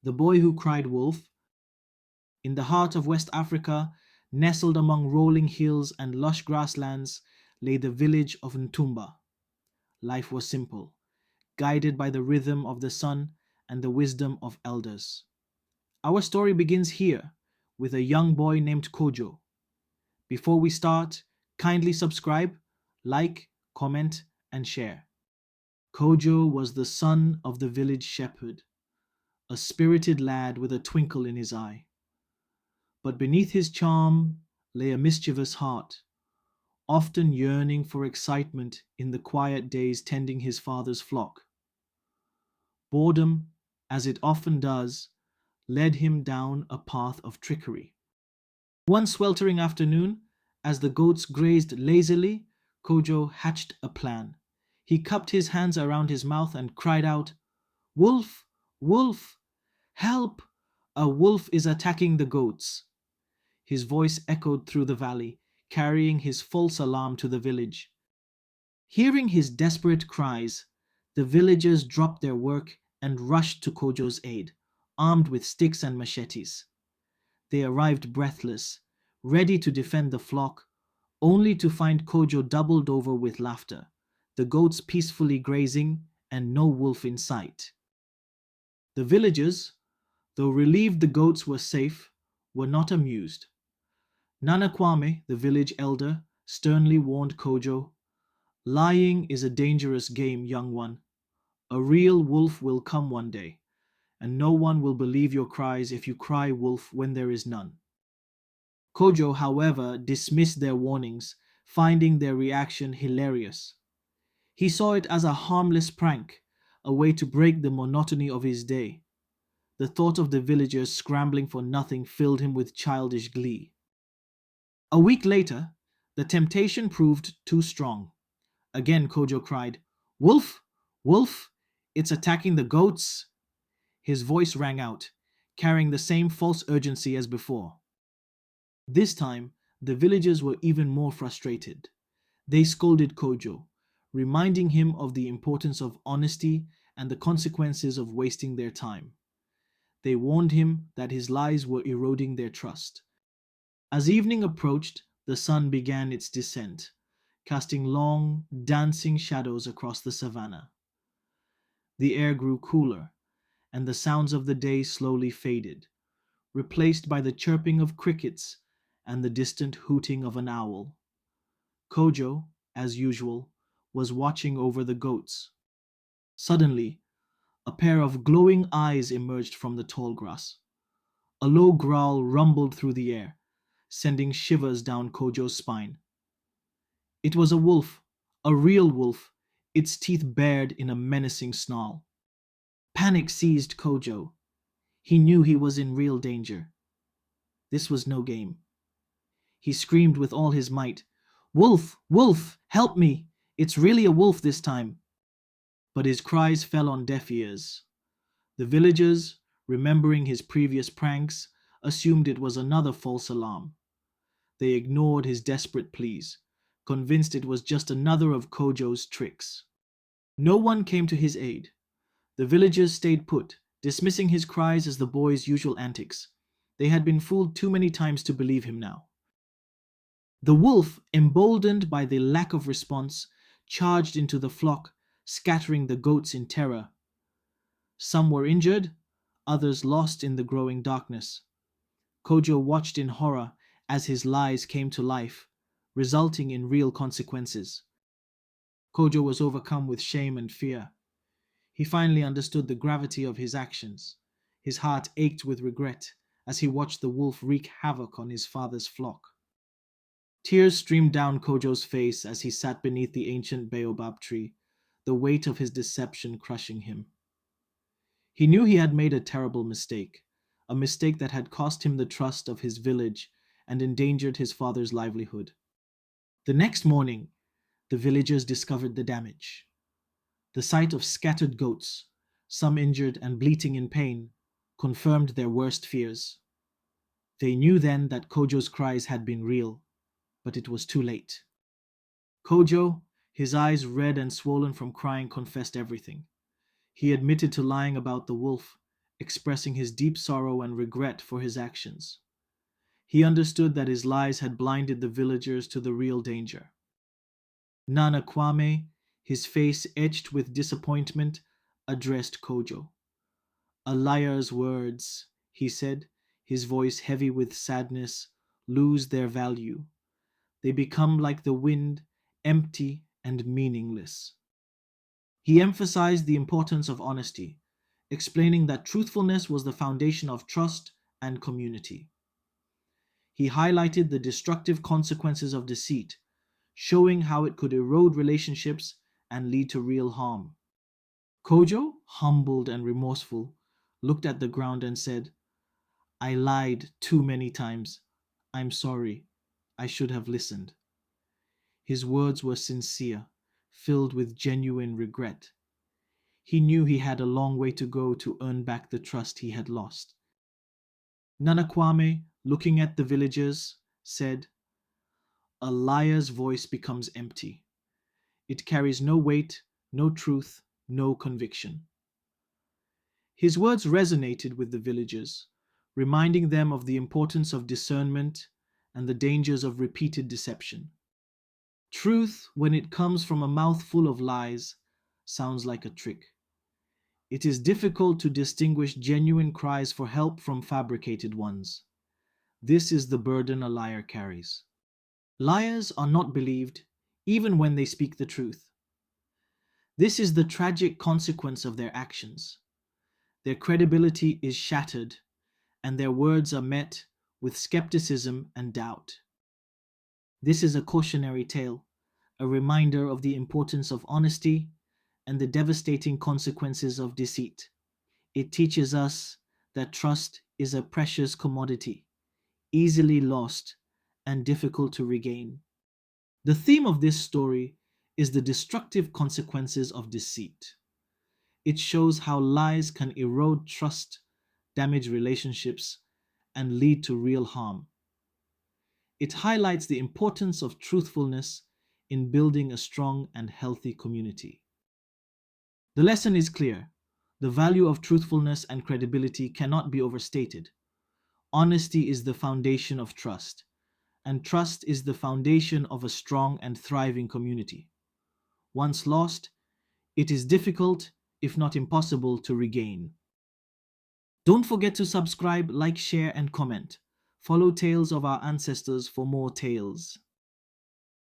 The boy who cried wolf, in the heart of West Africa, nestled among rolling hills and lush grasslands, lay the village of Ntumba. Life was simple, guided by the rhythm of the sun and the wisdom of elders. Our story begins here with a young boy named Kojo. Before we start, kindly subscribe, like, comment, and share. Kojo was the son of the village shepherd, a spirited lad with a twinkle in his eye. But beneath his charm lay a mischievous heart, often yearning for excitement in the quiet days tending his father's flock. Boredom, as it often does, led him down a path of trickery. One sweltering afternoon, as the goats grazed lazily, Kojo hatched a plan. He cupped his hands around his mouth and cried out, "Wolf! Wolf! Help! A wolf is attacking the goats." His voice echoed through the valley, carrying his false alarm to the village. Hearing his desperate cries, the villagers dropped their work and rushed to Kojo's aid, armed with sticks and machetes. They arrived breathless, ready to defend the flock, only to find Kojo doubled over with laughter, the goats peacefully grazing, and no wolf in sight. The villagers, though relieved the goats were safe, were not amused. Nana Kwame, the village elder, sternly warned Kojo, "Lying is a dangerous game, young one. A real wolf will come one day, and no one will believe your cries if you cry wolf when there is none." Kojo, however, dismissed their warnings, finding their reaction hilarious. He saw it as a harmless prank, a way to break the monotony of his day. The thought of the villagers scrambling for nothing filled him with childish glee. A week later, the temptation proved too strong. Again Kojo cried, "Wolf! Wolf! It's attacking the goats!" His voice rang out, carrying the same false urgency as before. This time, the villagers were even more frustrated. They scolded Kojo, reminding him of the importance of honesty and the consequences of wasting their time. They warned him that his lies were eroding their trust. As evening approached, the sun began its descent, casting long, dancing shadows across the savannah. The air grew cooler, and the sounds of the day slowly faded, replaced by the chirping of crickets and the distant hooting of an owl. Kojo, as usual, was watching over the goats. Suddenly, a pair of glowing eyes emerged from the tall grass. A low growl rumbled through the air, sending shivers down Kojo's spine. It was a wolf, a real wolf, its teeth bared in a menacing snarl. Panic seized Kojo. He knew he was in real danger. This was no game. He screamed with all his might, "Wolf! Wolf! Help me! It's really a wolf this time!" But his cries fell on deaf ears. The villagers, remembering his previous pranks, assumed it was another false alarm. They ignored his desperate pleas, convinced it was just another of Kojo's tricks. No one came to his aid. The villagers stayed put, dismissing his cries as the boy's usual antics. They had been fooled too many times to believe him now. The wolf, emboldened by the lack of response, charged into the flock, scattering the goats in terror. Some were injured, others lost in the growing darkness. Kojo watched in horror as his lies came to life, resulting in real consequences. Kojo was overcome with shame and fear. He finally understood the gravity of his actions. His heart ached with regret as he watched the wolf wreak havoc on his father's flock. Tears streamed down Kojo's face as he sat beneath the ancient baobab tree, the weight of his deception crushing him. He knew he had made a mistake that had cost him the trust of his village and endangered his father's livelihood. The next morning, the villagers discovered the damage. The sight of scattered goats, some injured and bleating in pain, confirmed their worst fears. They knew then that Kojo's cries had been real, but it was too late. Kojo, his eyes red and swollen from crying, confessed everything. He admitted to lying about the wolf, expressing his deep sorrow and regret for his actions. He understood that his lies had blinded the villagers to the real danger. Nana Kwame, his face etched with disappointment, addressed Kojo. A liar's words, he said, his voice heavy with sadness, lose their value. They become like the wind, empty and meaningless. He emphasized the importance of honesty, explaining that truthfulness was the foundation of trust and community. He highlighted the destructive consequences of deceit, showing how it could erode relationships and lead to real harm. Kojo, humbled and remorseful, looked at the ground and said, I lied too many times. I'm sorry. I should have listened. His words were sincere, filled with genuine regret. He knew he had a long way to go to earn back the trust he had lost. Nanakwame, looking at the villagers, said, a liar's voice becomes empty. It carries no weight, no truth, no conviction. His words resonated with the villagers, reminding them of the importance of discernment and the dangers of repeated deception. Truth, when it comes from a mouth full of lies, sounds like a trick. It is difficult to distinguish genuine cries for help from fabricated ones. This is the burden a liar carries. Liars are not believed, even when they speak the truth. This is the tragic consequence of their actions. Their credibility is shattered, and their words are met with skepticism and doubt. This is a cautionary tale, a reminder of the importance of honesty and the devastating consequences of deceit. It teaches us that trust is a precious commodity, easily lost and difficult to regain. The theme of this story is the destructive consequences of deceit. It shows how lies can erode trust, damage relationships, and lead to real harm. It highlights the importance of truthfulness in building a strong and healthy community. The lesson is clear. The value of truthfulness and credibility cannot be overstated. Honesty is the foundation of trust, and trust is the foundation of a strong and thriving community. Once lost, it is difficult, if not impossible, to regain. Don't forget to subscribe, like, share, and comment. Follow Tales of Our Ancestors for more tales.